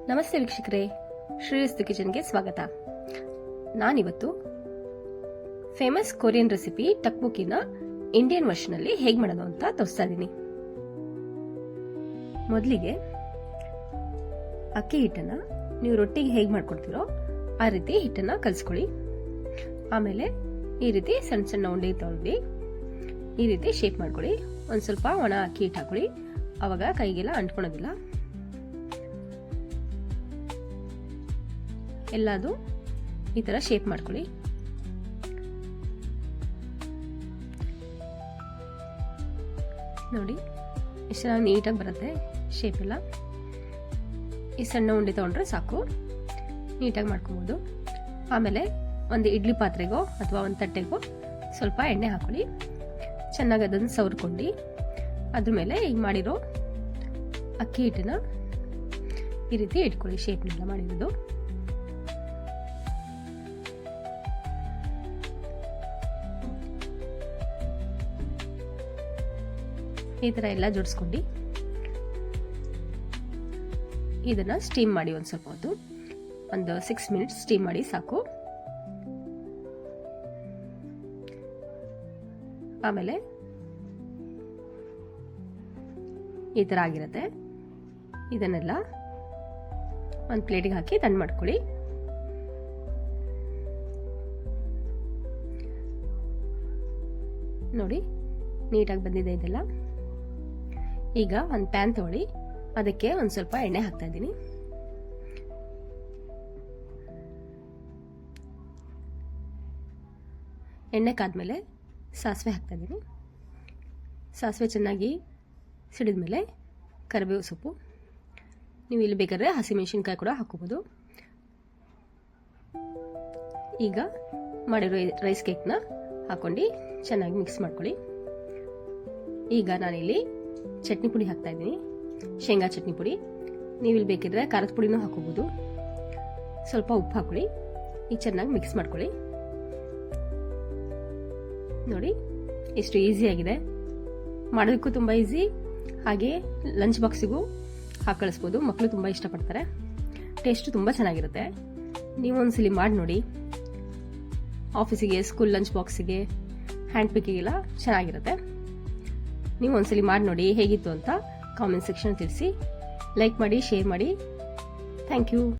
ನಮಸ್ತೆ ವೀಕ್ಷಕರೇ, ಶ್ರೀಯಸ್ತು ಕಿಚನ್ಗೆ ಸ್ವಾಗತ. ನಾನಿವತ್ತು ಫೇಮಸ್ ಕೊರಿಯನ್ ರೆಸಿಪಿ ಟಕ್ಬುಕಿನ ಇಂಡಿಯನ್ ವರ್ಷನ್ ಅಲ್ಲಿ ಹೇಗೆ ಮಾಡೋದು ಅಂತ ತೋರಿಸ್ತಾ ಇದ್ದೀನಿ. ಮೊದಲಿಗೆ ಅಕ್ಕಿ ಹಿಟ್ಟನ್ನ ನೀವು ರೊಟ್ಟಿಗೆ ಹೇಗೆ ಮಾಡ್ಕೊಡ್ತೀರೋ ಆ ರೀತಿ ಹಿಟ್ಟನ್ನ ಕಲಿಸ್ಕೊಳ್ಳಿ. ಆಮೇಲೆ ಈ ರೀತಿ ಸಣ್ಣ ಸಣ್ಣ ಉಂಡೆ ತಗೊಂಡು ಈ ರೀತಿ ಶೇಪ್ ಮಾಡ್ಕೊಳ್ಳಿ. ಒಂದು ಸ್ವಲ್ಪ ಒಣ ಅಕ್ಕಿ ಹಿಟ್ಟು ಹಾಕೊಳ್ಳಿ, ಅವಾಗ ಕೈಗೆಲ್ಲ ಅಂಟ್ಕೊಳೋದಿಲ್ಲ. ಎಲ್ಲದು ಈ ತರ ಶೇಪ್ ಮಾಡ್ಕೊಳ್ಳಿ. ನೋಡಿ ಎಷ್ಟು ಚೆನ್ನಾಗಿ ನೀಟಾಗಿ ಬರುತ್ತೆ ಶೇಪ್ ಎಲ್ಲ. ಈ ಸಣ್ಣ ಉಂಡೆ ತಗೊಂಡ್ರೆ ಸಾಕು, ನೀಟಾಗಿ ಮಾಡ್ಕೊಬೋದು. ಆಮೇಲೆ ಒಂದು ಇಡ್ಲಿ ಪಾತ್ರೆಗೋ ಅಥವಾ ಒಂದು ತಟ್ಟೆಗೋ ಸ್ವಲ್ಪ ಎಣ್ಣೆ ಹಾಕೊಳ್ಳಿ. ಚೆನ್ನಾಗಿ ಅದನ್ನು ಸವರ್ಕೊಂಡು ಅದ್ರ ಮೇಲೆ ಈಗ ಮಾಡಿರೋ ಅಕ್ಕಿ ಹಿಟ್ಟನ್ನ ಈ ರೀತಿ ಇಟ್ಕೊಳ್ಳಿ. ಶೇಪ್ನೆಲ್ಲ ಮಾಡಿರೋದು ಈ ತರ ಎಲ್ಲ ಜೋಡಿಸ್ಕೊಂಡು ಇದನ್ನ ಸ್ಟೀಮ್ ಮಾಡಿ. ಒಂದು ಸ್ವಲ್ಪ ಹೊತ್ತು, ಒಂದು 6 ಮಿನಿಟ್ಸ್ ಸ್ಟೀಮ್ ಮಾಡಿ ಸಾಕು. ಆಮೇಲೆ ಈ ತರ ಆಗಿರುತ್ತೆ. ಇದನ್ನೆಲ್ಲ ಒಂದು ಪ್ಲೇಟಿಗೆ ಹಾಕಿ ತಣ್ಣು ಮಾಡ್ಕೊಳ್ಳಿ. ನೋಡಿ ನೀಟಾಗಿ ಬಂದಿದೆ ಇದೆಲ್ಲ. ಈಗ ಒಂದು ಪ್ಯಾನ್ ತಗೊಳ್ಳಿ, ಅದಕ್ಕೆ ಒಂದು ಸ್ವಲ್ಪ ಎಣ್ಣೆ ಹಾಕ್ತಾ ಇದ್ದೀನಿ. ಎಣ್ಣೆ ಕಾದ್ಮೇಲೆ ಸಾಸಿವೆ ಹಾಕ್ತಾ ಇದ್ದೀನಿ. ಸಾಸಿವೆ ಚೆನ್ನಾಗಿ ಸಿಡಿದ್ಮೇಲೆ ಕರಿಬೇವು ಸೊಪ್ಪು, ನೀವು ಇಲ್ಲಿ ಬೇಕಾದ್ರೆ ಹಸಿಮೆಣಸಿನ್ಕಾಯಿ ಕೂಡ ಹಾಕೋಬಹುದು. ಈಗ ಮಾಡಿರೋ ರೈಸ್ ಕೇಕ್ನ ಹಾಕೊಂಡು ಚೆನ್ನಾಗಿ ಮಿಕ್ಸ್ ಮಾಡ್ಕೊಳ್ಳಿ. ಈಗ ನಾನಿಲ್ಲಿ ಚಟ್ನಿ ಪುಡಿ ಹಾಕ್ತಾ ಇದ್ದೀನಿ, ಶೇಂಗಾ ಚಟ್ನಿ ಪುಡಿ. ನೀವು ಇಲ್ಲಿ ಬೇಕಿದ್ರೆ ಖಾರದ ಪುಡಿನೂ ಹಾಕೋಬಹುದು. ಸ್ವಲ್ಪ ಉಪ್ಪು ಹಾಕೊಳ್ಳಿ. ಈಗ ಚೆನ್ನಾಗಿ ಮಿಕ್ಸ್ ಮಾಡ್ಕೊಳ್ಳಿ. ನೋಡಿ ಎಷ್ಟು ಈಸಿ ಆಗಿದೆ, ಮಾಡೋದಕ್ಕೂ ತುಂಬ ಈಸಿ. ಹಾಗೆ ಲಂಚ್ ಬಾಕ್ಸಿಗೂ ಹಾಕಿ ಕಳಿಸ್ಬೋದು. ಮಕ್ಕಳು ತುಂಬ ಇಷ್ಟಪಡ್ತಾರೆ. ಟೇಸ್ಟ್ ತುಂಬ ಚೆನ್ನಾಗಿರುತ್ತೆ. ನೀವು ಒಂದ್ಸಲಿ ಮಾಡಿ ನೋಡಿ. ಆಫೀಸಿಗೆ, ಸ್ಕೂಲ್ ಲಂಚ್ ಬಾಕ್ಸಿಗೆ, ಹ್ಯಾಂಡ್ ಪಿಕ್ಕಿಗೆಲ್ಲ ಚೆನ್ನಾಗಿರುತ್ತೆ. ನೀವು ಒಂದ್ಸಲಿ ಮಾಡಿ ನೋಡಿ, ಹೇಗಿತ್ತು ಅಂತ ಕಾಮೆಂಟ್ ಸೆಕ್ಷನ್ ತಿಳಿಸಿ. ಲೈಕ್ ಮಾಡಿ, ಶೇರ್ ಮಾಡಿ. Thank you.